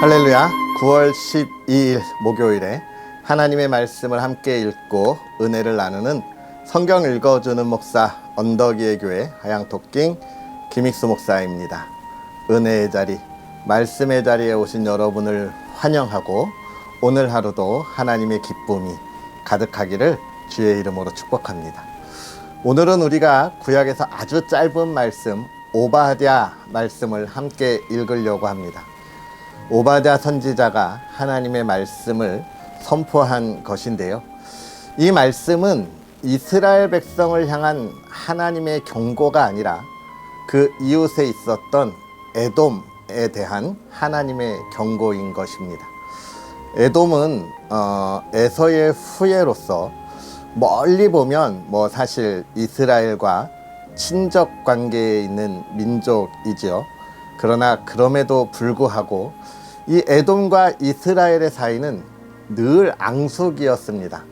할렐루야. 9월 12일 목요일에 하나님의 말씀을 함께 읽고 은혜를 나누는 성경 읽어주는 목사 언덕이의 교회 하양토킹 김익수 목사입니다. 은혜의 자리, 말씀의 자리에 오신 여러분을 환영하고 오늘 하루도 하나님의 기쁨이 가득하기를 주의 이름으로 축복합니다. 오늘은 우리가 구약에서 아주 짧은 말씀 오바댜 말씀을 함께 읽으려고 합니다. 오바댜 선지자가 하나님의 말씀을 선포한 것인데요. 이 말씀은 이스라엘 백성을 향한 하나님의 경고가 아니라 그 이웃에 있었던 에돔에 대한 하나님의 경고인 것입니다. 에돔은 에서의 후예로서 멀리 보면 사실 이스라엘과 친족 관계에 있는 민족이지요. 그러나 그럼에도 불구하고 이 에돔과 이스라엘의 사이는 늘 앙숙이었습니다.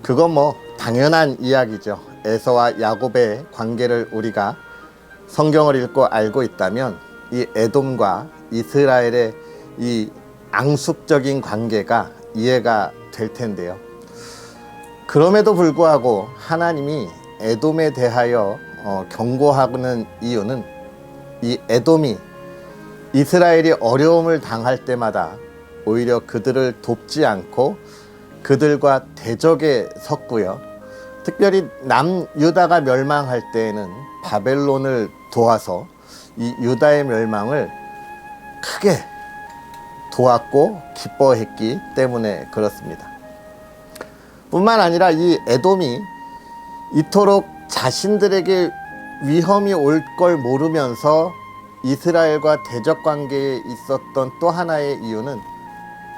그건 당연한 이야기죠. 에서와 야곱의 관계를 우리가 성경을 읽고 알고 있다면 이 에돔과 이스라엘의 이 앙숙적인 관계가 이해가 될 텐데요. 그럼에도 불구하고 하나님이 에돔에 대하여 경고하는 이유는 이 에돔이 이스라엘이 어려움을 당할 때마다 오히려 그들을 돕지 않고 그들과 대적에 섰고요. 특별히 남유다가 멸망할 때에는 바벨론을 도와서 이 유다의 멸망을 크게 도왔고 기뻐했기 때문에 그렇습니다. 뿐만 아니라 이 에돔이 이토록 자신들에게 위험이 올 걸 모르면서 이스라엘과 대적 관계에 있었던 또 하나의 이유는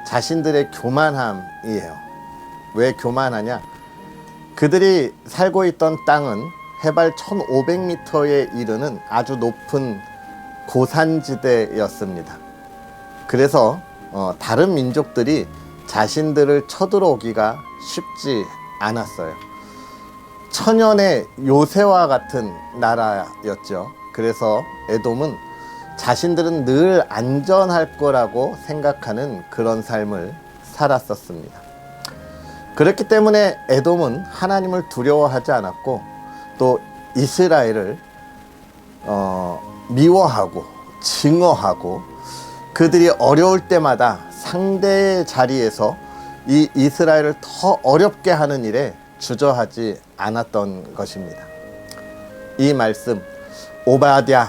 자신들의 교만함이에요. 왜 교만하냐? 그들이 살고 있던 땅은 해발 1500m에 이르는 아주 높은 고산지대였습니다. 그래서 다른 민족들이 자신들을 쳐들어오기가 쉽지 않았어요. 천연의 요새와 같은 나라였죠. 그래서 에돔은 자신들은 늘 안전할 거라고 생각하는 그런 삶을 살았었습니다. 그렇기 때문에 에돔은 하나님을 두려워하지 않았고 또 이스라엘을 미워하고 증오하고 그들이 어려울 때마다 상대의 자리에서 이 이스라엘을 더 어렵게 하는 일에 주저하지 않았던 것입니다. 이 말씀 오바댜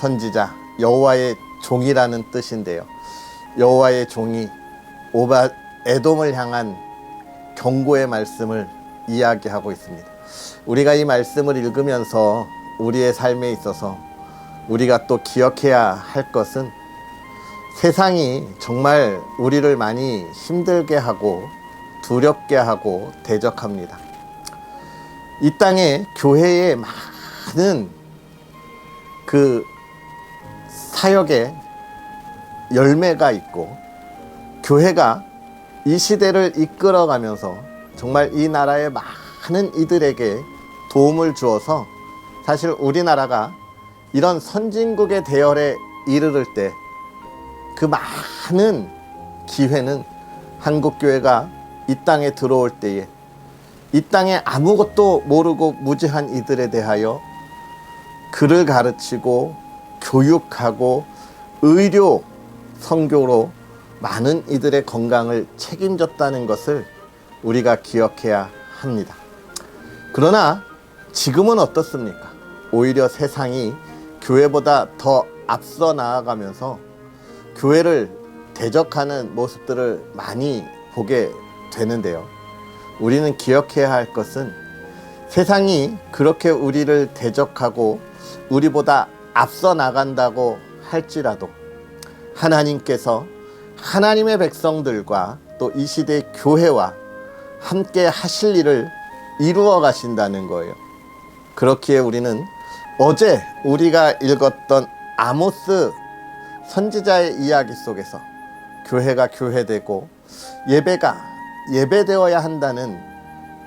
선지자, 여호와의 종이라는 뜻인데요. 여호와의 종이 에돔을 향한 경고의 말씀을 이야기하고 있습니다. 우리가 이 말씀을 읽으면서 우리의 삶에 있어서 우리가 또 기억해야 할 것은 세상이 정말 우리를 많이 힘들게 하고 두렵게 하고 대적합니다. 이 땅에 교회에 많은 그 사역의 열매가 있고 교회가 이 시대를 이끌어가면서 정말 이 나라의 많은 이들에게 도움을 주어서 사실 우리나라가 이런 선진국의 대열에 이르를 때 그 많은 기회는 한국교회가 이 땅에 들어올 때에 이 땅에 아무것도 모르고 무지한 이들에 대하여 글을 가르치고 교육하고 의료 선교로 많은 이들의 건강을 책임졌다는 것을 우리가 기억해야 합니다. 그러나 지금은 어떻습니까? 오히려 세상이 교회보다 더 앞서 나아가면서 교회를 대적하는 모습들을 많이 보게 되는데요. 우리는 기억해야 할 것은 세상이 그렇게 우리를 대적하고 우리보다 앞서 나간다고 할지라도 하나님께서 하나님의 백성들과 또 이 시대의 교회와 함께 하실 일을 이루어 가신다는 거예요. 그렇기에 우리는 어제 우리가 읽었던 아모스 선지자의 이야기 속에서 교회가 교회되고 예배가 예배되어야 한다는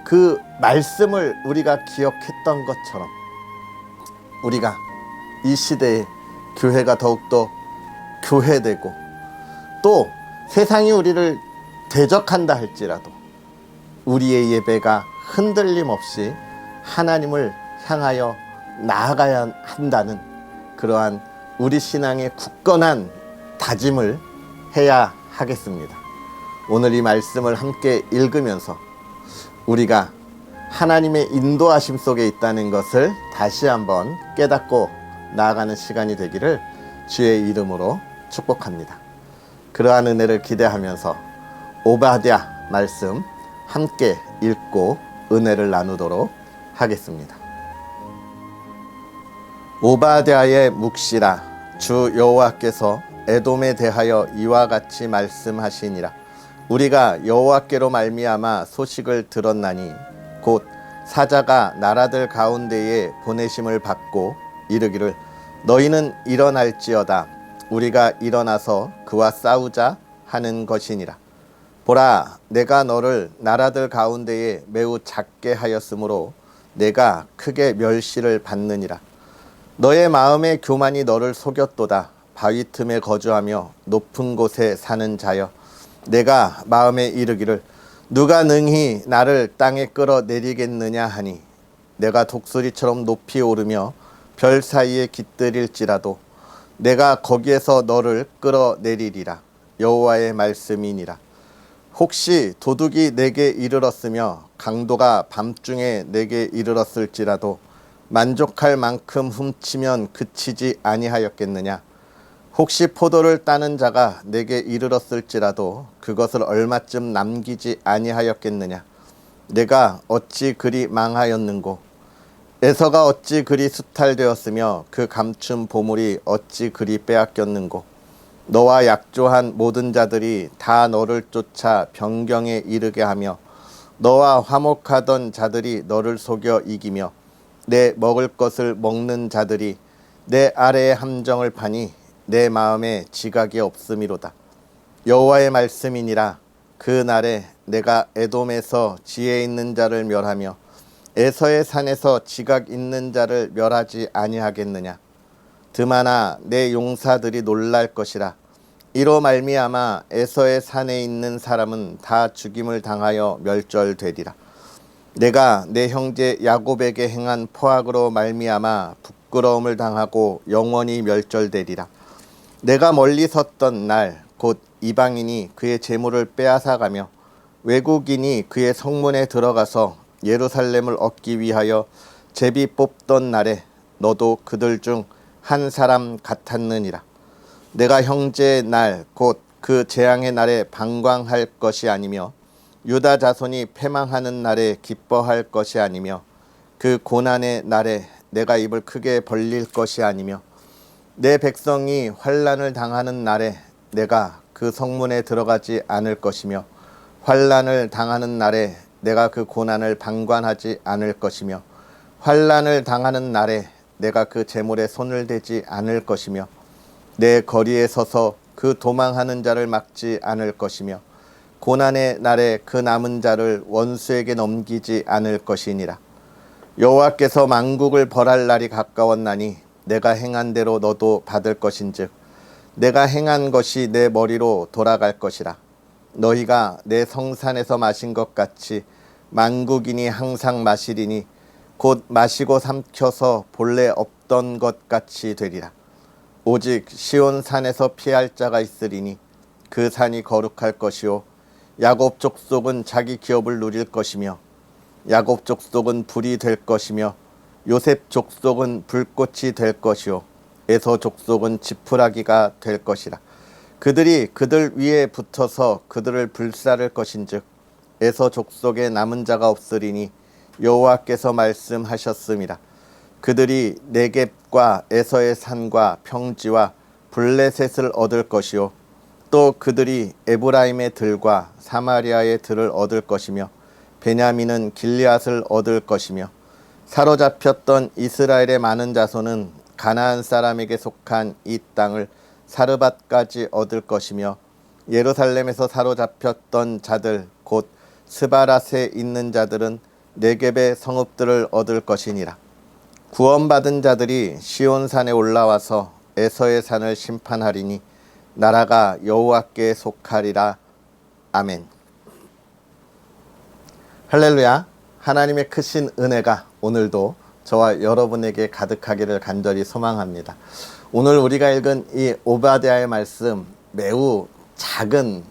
그 말씀을 우리가 기억했던 것처럼 우리가 이 시대에 교회가 더욱더 교회되고 또 세상이 우리를 대적한다 할지라도 우리의 예배가 흔들림 없이 하나님을 향하여 나아가야 한다는 그러한 우리 신앙의 굳건한 다짐을 해야 하겠습니다. 오늘 이 말씀을 함께 읽으면서 우리가 하나님의 인도하심 속에 있다는 것을 다시 한번 깨닫고 나아가는 시간이 되기를 주의 이름으로 축복합니다. 그러한 은혜를 기대하면서 오바댜 말씀 함께 읽고 은혜를 나누도록 하겠습니다. 오바댜의 묵시라. 주 여호와께서 에돔에 대하여 이와 같이 말씀하시니라. 우리가 여호와께로 말미암아 소식을 들었나니 곧 사자가 나라들 가운데에 보내심을 받고 이르기를 너희는 일어날지어다. 우리가 일어나서 그와 싸우자 하는 것이니라. 보라, 내가 너를 나라들 가운데에 매우 작게 하였으므로 내가 크게 멸시를 받느니라. 너의 마음의 교만이 너를 속였도다. 바위 틈에 거주하며 높은 곳에 사는 자여, 내가 마음에 이르기를 누가 능히 나를 땅에 끌어내리겠느냐 하니 내가 독수리처럼 높이 오르며 별 사이에 깃들일지라도 내가 거기에서 너를 끌어내리리라. 여호와의 말씀이니라. 혹시 도둑이 내게 이르렀으며 강도가 밤중에 내게 이르렀을지라도 만족할 만큼 훔치면 그치지 아니하였겠느냐. 혹시 포도를 따는 자가 내게 이르렀을지라도 그것을 얼마쯤 남기지 아니하였겠느냐. 내가 어찌 그리 망하였는고. 에서가 어찌 그리 수탈되었으며 그 감춘 보물이 어찌 그리 빼앗겼는고. 너와 약조한 모든 자들이 다 너를 쫓아 변경에 이르게 하며 너와 화목하던 자들이 너를 속여 이기며 내 먹을 것을 먹는 자들이 내 아래에 함정을 파니 내 마음에 지각이 없음이로다. 여호와의 말씀이니라. 그 날에 내가 에돔에서 지혜 있는 자를 멸하며 에서의 산에서 지각 있는 자를 멸하지 아니하겠느냐. 드마나 내 용사들이 놀랄 것이라. 이로 말미암아 에서의 산에 있는 사람은 다 죽임을 당하여 멸절되리라. 내가 내 형제 야곱에게 행한 포악으로 말미암아 부끄러움을 당하고 영원히 멸절되리라. 내가 멀리 섰던 날 곧 이방인이 그의 재물을 빼앗아가며 외국인이 그의 성문에 들어가서 예루살렘을 얻기 위하여 제비 뽑던 날에 너도 그들 중 한 사람 같았느니라. 내가 형제의 날 곧 그 재앙의 날에 방광할 것이 아니며 유다 자손이 패망하는 날에 기뻐할 것이 아니며 그 고난의 날에 내가 입을 크게 벌릴 것이 아니며 내 백성이 환난을 당하는 날에 내가 그 성문에 들어가지 않을 것이며 환난을 당하는 날에 내가 그 고난을 방관하지 않을 것이며 환난을 당하는 날에 내가 그 재물에 손을 대지 않을 것이며 내 거리에 서서 그 도망하는 자를 막지 않을 것이며 고난의 날에 그 남은 자를 원수에게 넘기지 않을 것이니라. 여호와께서 만국을 벌할 날이 가까웠나니 내가 행한 대로 너도 받을 것인즉 내가 행한 것이 내 머리로 돌아갈 것이라. 너희가 내 성산에서 마신 것 같이 만국인이 항상 마시리니 곧 마시고 삼켜서 본래 없던 것 같이 되리라. 오직 시온 산에서 피할 자가 있으리니 그 산이 거룩할 것이요 야곱 족속은 자기 기업을 누릴 것이며 야곱 족속은 불이 될 것이며 요셉 족속은 불꽃이 될 것이요 에서 족속은 지푸라기가 될 것이라. 그들이 그들 위에 붙어서 그들을 불사를 것인즉 에서 족속에 남은 자가 없으리니 여호와께서 말씀하셨음이라. 그들이 네겝과 에서의 산과 평지와 블레셋을 얻을 것이요 또 그들이 에브라임의 들과 사마리아의 들을 얻을 것이며 베냐민은 길리앗을 얻을 것이며 사로잡혔던 이스라엘의 많은 자손은 가나안 사람에게 속한 이 땅을 사르밧까지 얻을 것이며 예루살렘에서 사로잡혔던 자들 곧 스바랏에 있는 자들은 네겝의 성읍들을 얻을 것이니라. 구원받은 자들이 시온산에 올라와서 에서의 산을 심판하리니 나라가 여호와께 속하리라. 아멘. 할렐루야. 하나님의 크신 은혜가 오늘도 저와 여러분에게 가득하기를 간절히 소망합니다. 오늘 우리가 읽은 이 오바댜의 말씀, 매우 작은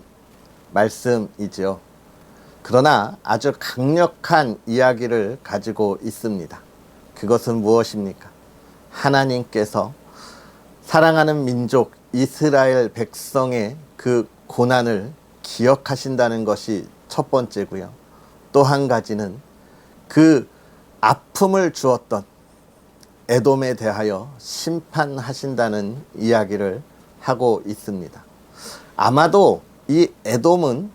말씀이지요. 그러나 아주 강력한 이야기를 가지고 있습니다. 그것은 무엇입니까? 하나님께서 사랑하는 민족 이스라엘 백성의 그 고난을 기억하신다는 것이 첫 번째고요. 또 한 가지는 그 아픔을 주었던 에돔에 대하여 심판하신다는 이야기를 하고 있습니다. 아마도 이 에돔은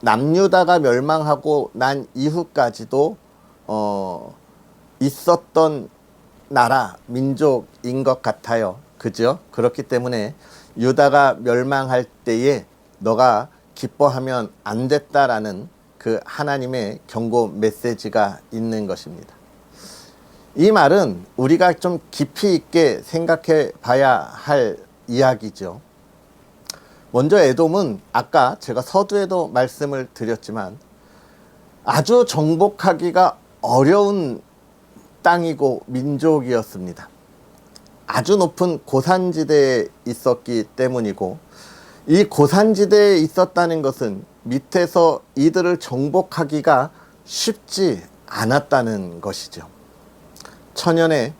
남유다가 멸망하고 난 이후까지도 있었던 나라, 민족인 것 같아요. 그죠? 그렇기 때문에 유다가 멸망할 때에 너가 기뻐하면 안 됐다라는 그 하나님의 경고 메시지가 있는 것입니다. 이 말은 우리가 좀 깊이 있게 생각해 봐야 할 이야기죠. 먼저 에돔은 아까 제가 서두에도 말씀을 드렸지만 아주 정복하기가 어려운 땅이고 민족이었습니다. 아주 높은 고산지대에 있었기 때문이고, 이 고산지대에 있었다는 것은 밑에서 이들을 정복하기가 쉽지 않았다는 것이죠. 천연의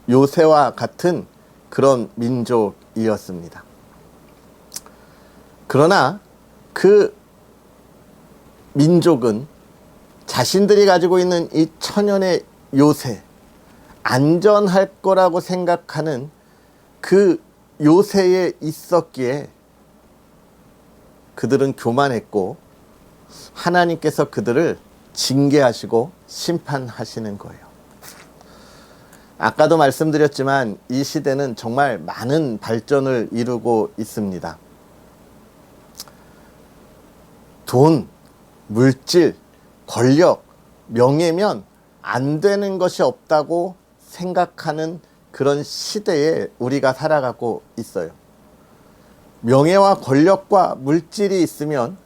요새와 같은 그런 민족이었습니다. 그러나 그 민족은 자신들이 가지고 있는 이 천연의 요새, 안전할 거라고 생각하는 그 요새에 있었기에 그들은 교만했고 하나님께서 그들을 징계하시고 심판하시는 거예요. 아까도 말씀드렸지만 이 시대는 정말 많은 발전을 이루고 있습니다. 돈, 물질, 권력, 명예면 안 되는 것이 없다고 생각하는 그런 시대에 우리가 살아가고 있어요. 명예와 권력과 물질이 있으면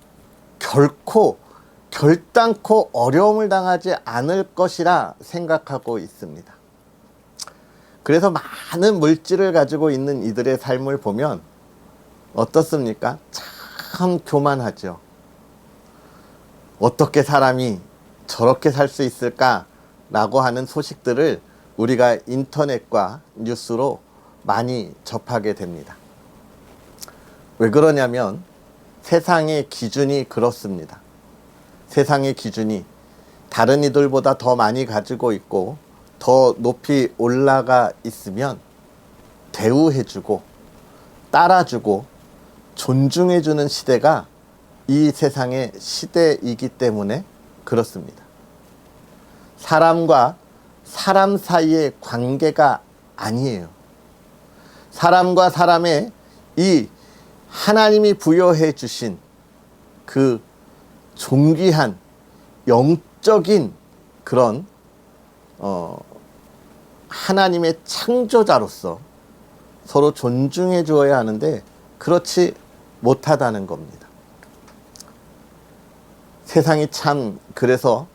결단코 어려움을 당하지 않을 것이라 생각하고 있습니다. 그래서 많은 물질을 가지고 있는 이들의 삶을 보면 어떻습니까? 참 교만하죠. 어떻게 사람이 저렇게 살 수 있을까라고 하는 소식들을 우리가 인터넷과 뉴스로 많이 접하게 됩니다. 왜 그러냐면 세상의 기준이 그렇습니다. 세상의 기준이 다른 이들보다 더 많이 가지고 있고 더 높이 올라가 있으면 대우해주고 따라주고 존중해주는 시대가 이 세상의 시대이기 때문에 그렇습니다. 사람과 사람 사이의 관계가 아니에요. 사람과 사람의 이 하나님이 부여해 주신 그 존귀한 영적인 그런 하나님의 창조자로서 서로 존중해 주어야 하는데 그렇지 못하다는 겁니다. 세상이 참 그래서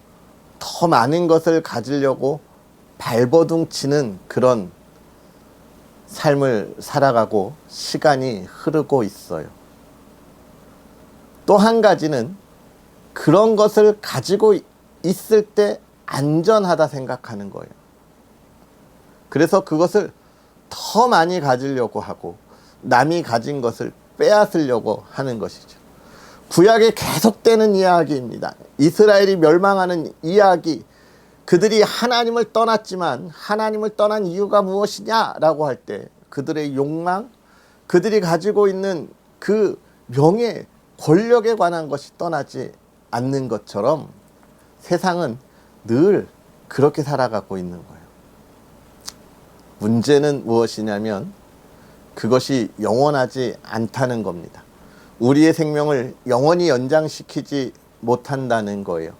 더 많은 것을 가지려고 발버둥치는 그런 삶을 살아가고 시간이 흐르고 있어요. 또 한 가지는 그런 것을 가지고 있을 때 안전하다 생각하는 거예요. 그래서 그것을 더 많이 가지려고 하고 남이 가진 것을 빼앗으려고 하는 것이죠. 구약에 계속되는 이야기입니다. 이스라엘이 멸망하는 이야기, 그들이 하나님을 떠났지만 하나님을 떠난 이유가 무엇이냐라고 할 때 그들의 욕망, 그들이 가지고 있는 그 명예, 권력에 관한 것이 떠나지 않는 것처럼 세상은 늘 그렇게 살아가고 있는 거예요. 문제는 무엇이냐면 그것이 영원하지 않다는 겁니다. 우리의 생명을 영원히 연장시키지 못한다는 거예요.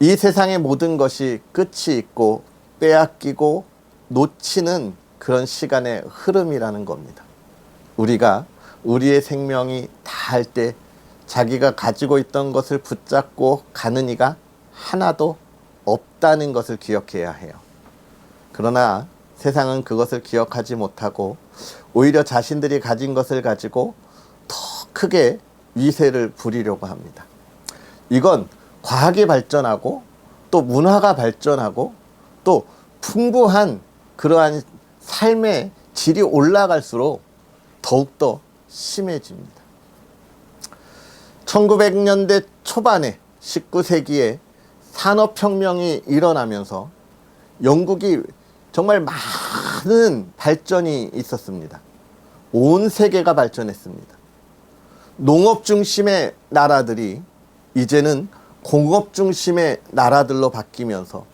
이 세상의 모든 것이 끝이 있고 빼앗기고 놓치는 그런 시간의 흐름이라는 겁니다. 우리가 우리의 생명이 다할 때 자기가 가지고 있던 것을 붙잡고 가는 이가 하나도 없다는 것을 기억해야 해요. 그러나 세상은 그것을 기억하지 못하고 오히려 자신들이 가진 것을 가지고 더 크게 위세를 부리려고 합니다. 이건 과학이 발전하고 또 문화가 발전하고 또 풍부한 그러한 삶의 질이 올라갈수록 더욱더 심해집니다. 1900년대 초반에 19세기에 산업혁명이 일어나면서 영국이 정말 많은 발전이 있었습니다. 온 세계가 발전했습니다. 농업 중심의 나라들이 이제는 공업 중심의 나라들로 바뀌면서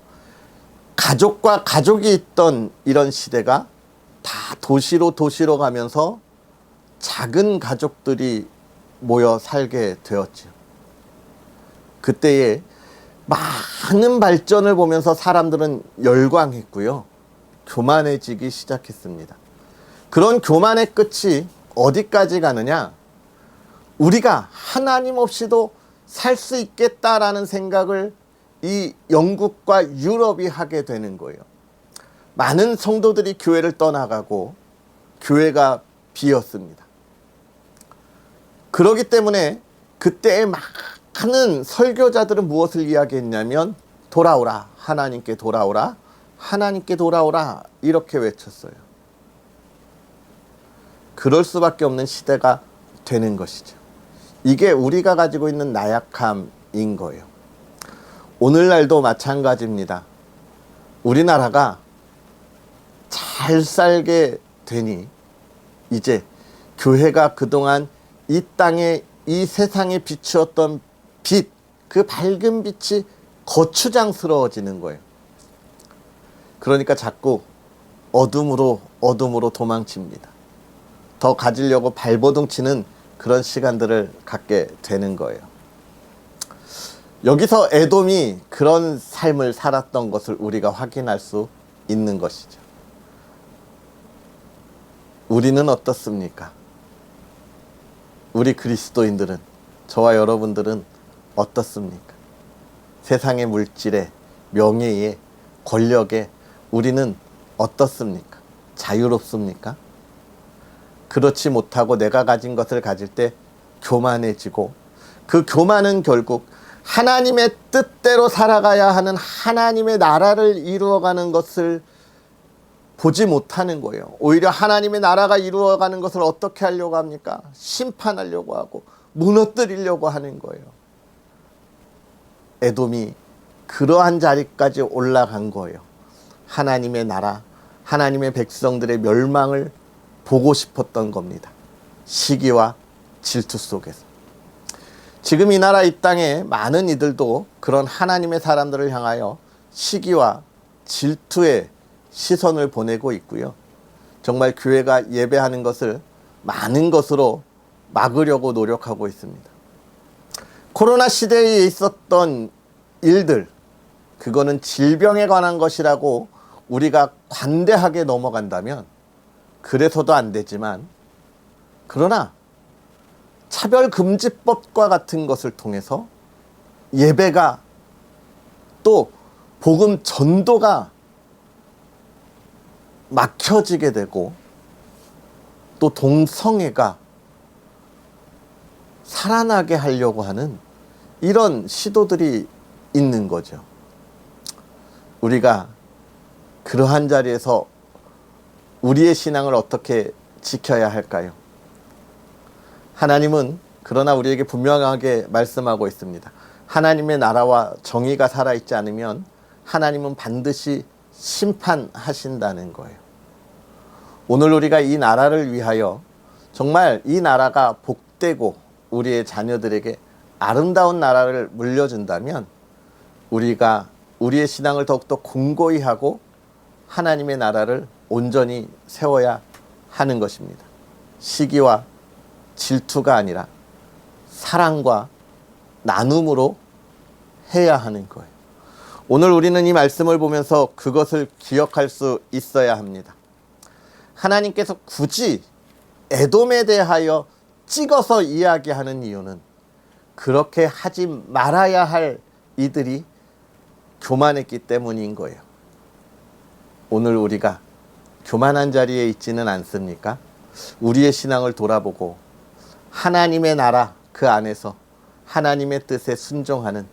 가족과 가족이 있던 이런 시대가 다 도시로 가면서 작은 가족들이 모여 살게 되었죠. 그때에 많은 발전을 보면서 사람들은 열광했고요. 교만해지기 시작했습니다. 그런 교만의 끝이 어디까지 가느냐? 우리가 하나님 없이도 살 수 있겠다라는 생각을 이 영국과 유럽이 하게 되는 거예요. 많은 성도들이 교회를 떠나가고 교회가 비었습니다. 그렇기 때문에 그때의 많은 설교자들은 무엇을 이야기했냐면 돌아오라, 하나님께 돌아오라, 하나님께 돌아오라 이렇게 외쳤어요. 그럴 수밖에 없는 시대가 되는 것이죠. 이게 우리가 가지고 있는 나약함인 거예요. 오늘날도 마찬가지입니다. 우리나라가 잘 살게 되니 이제 교회가 그동안 이 땅에 이 세상에 비추었던 빛, 그 밝은 빛이 거추장스러워지는 거예요. 그러니까 자꾸 어둠으로 도망칩니다. 더 가지려고 발버둥 치는 그런 시간들을 갖게 되는 거예요. 여기서 에돔이 그런 삶을 살았던 것을 우리가 확인할 수 있는 것이죠. 우리는 어떻습니까? 우리 그리스도인들은, 저와 여러분들은 어떻습니까? 세상의 물질에, 명예에, 권력에 우리는 어떻습니까? 자유롭습니까? 그렇지 못하고 내가 가진 것을 가질 때 교만해지고, 그 교만은 결국 하나님의 뜻대로 살아가야 하는 하나님의 나라를 이루어가는 것을 보지 못하는 거예요. 오히려 하나님의 나라가 이루어가는 것을 어떻게 하려고 합니까? 심판하려고 하고 무너뜨리려고 하는 거예요. 에돔이 그러한 자리까지 올라간 거예요. 하나님의 나라, 하나님의 백성들의 멸망을 보고 싶었던 겁니다. 시기와 질투 속에서. 지금 이 나라 이 땅에 많은 이들도 그런 하나님의 사람들을 향하여 시기와 질투의 시선을 보내고 있고요. 정말 교회가 예배하는 것을 많은 것으로 막으려고 노력하고 있습니다. 코로나 시대에 있었던 일들, 그거는 질병에 관한 것이라고 우리가 관대하게 넘어간다면 그래서도 안 되지만, 그러나 차별금지법과 같은 것을 통해서 예배가, 또 복음 전도가 막혀지게 되고, 또 동성애가 살아나게 하려고 하는 이런 시도들이 있는 거죠. 우리가 그러한 자리에서 우리의 신앙을 어떻게 지켜야 할까요? 하나님은 그러나 우리에게 분명하게 말씀하고 있습니다. 하나님의 나라와 정의가 살아있지 않으면 하나님은 반드시 심판하신다는 거예요. 오늘 우리가 이 나라를 위하여 정말 이 나라가 복되고 우리의 자녀들에게 아름다운 나라를 물려준다면 우리가 우리의 신앙을 더욱더 공고히 하고 하나님의 나라를 온전히 세워야 하는 것입니다. 시기와 질투가 아니라 사랑과 나눔으로 해야 하는 거예요. 오늘 우리는 이 말씀을 보면서 그것을 기억할 수 있어야 합니다. 하나님께서 굳이 에돔에 대하여 찍어서 이야기하는 이유는 그렇게 하지 말아야 할 이들이 교만했기 때문인 거예요. 오늘 우리가 교만한 자리에 있지는 않습니까? 우리의 신앙을 돌아보고 하나님의 나라 그 안에서 하나님의 뜻에 순종하는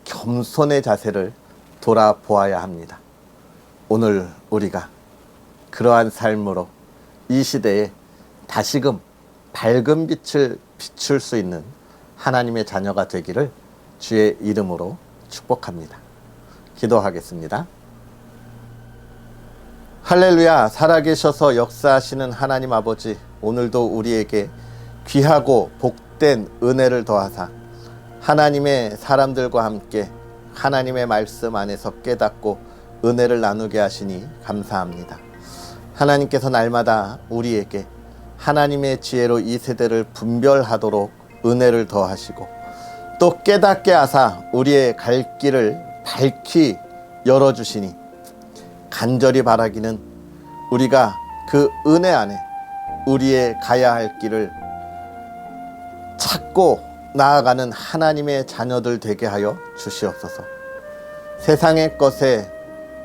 겸손의 자세를 돌아보아야 합니다. 오늘 우리가 그러한 삶으로 이 시대에 다시금 밝은 빛을 비출 수 있는 하나님의 자녀가 되기를 주의 이름으로 축복합니다. 기도하겠습니다. 할렐루야. 살아계셔서 역사하시는 하나님 아버지, 오늘도 우리에게 귀하고 복된 은혜를 더하사 하나님의 사람들과 함께 하나님의 말씀 안에서 깨닫고 은혜를 나누게 하시니 감사합니다. 하나님께서 날마다 우리에게 하나님의 지혜로 이 세대를 분별하도록 은혜를 더하시고 또 깨닫게 하사 우리의 갈 길을 밝히 열어주시니 간절히 바라기는 우리가 그 은혜 안에 우리의 가야 할 길을 찾고 나아가는 하나님의 자녀들 되게 하여 주시옵소서. 세상의 것에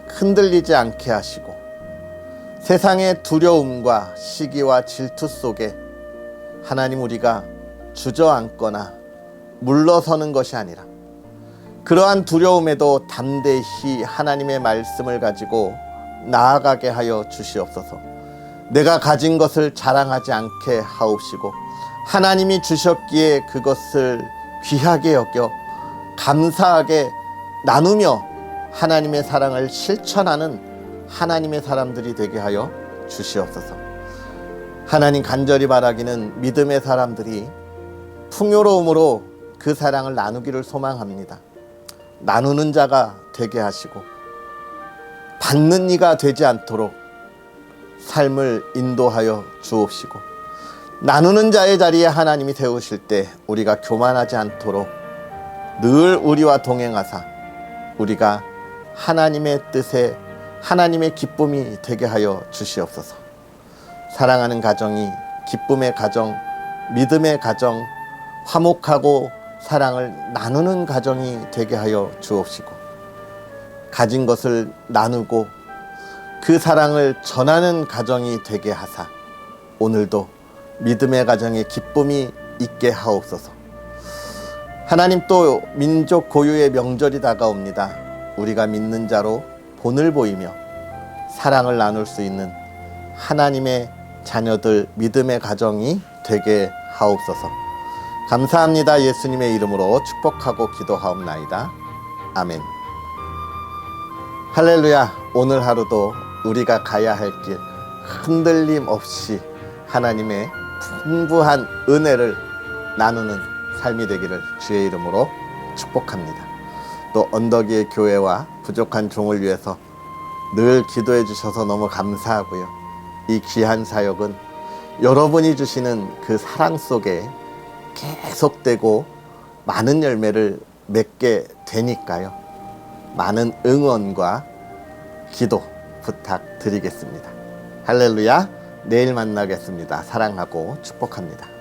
흔들리지 않게 하시고 세상의 두려움과 시기와 질투 속에 하나님 우리가 주저앉거나 물러서는 것이 아니라 그러한 두려움에도 담대히 하나님의 말씀을 가지고 나아가게 하여 주시옵소서. 내가 가진 것을 자랑하지 않게 하옵시고 하나님이 주셨기에 그것을 귀하게 여겨 감사하게 나누며 하나님의 사랑을 실천하는 하나님의 사람들이 되게 하여 주시옵소서. 하나님 간절히 바라기는 믿음의 사람들이 풍요로움으로 그 사랑을 나누기를 소망합니다. 나누는 자가 되게 하시고 받는 이가 되지 않도록 삶을 인도하여 주옵시고 나누는 자의 자리에 하나님이 세우실 때 우리가 교만하지 않도록 늘 우리와 동행하사 우리가 하나님의 뜻에 하나님의 기쁨이 되게 하여 주시옵소서. 사랑하는 가정이 기쁨의 가정, 믿음의 가정, 화목하고 사랑을 나누는 가정이 되게 하여 주옵시고 가진 것을 나누고 그 사랑을 전하는 가정이 되게 하사 오늘도 믿음의 가정에 기쁨이 있게 하옵소서. 하나님 또 민족 고유의 명절이 다가옵니다. 우리가 믿는 자로 본을 보이며 사랑을 나눌 수 있는 하나님의 자녀들 믿음의 가정이 되게 하옵소서. 감사합니다. 예수님의 이름으로 축복하고 기도하옵나이다. 아멘. 할렐루야. 오늘 하루도 우리가 가야 할 길 흔들림 없이 하나님의 풍부한 은혜를 나누는 삶이 되기를 주의 이름으로 축복합니다. 또 언덕 위의 교회와 부족한 종을 위해서 늘 기도해 주셔서 너무 감사하고요. 이 귀한 사역은 여러분이 주시는 그 사랑 속에 계속되고 많은 열매를 맺게 되니까요. 많은 응원과 기도 부탁드리겠습니다. 할렐루야. 내일 만나겠습니다. 사랑하고 축복합니다.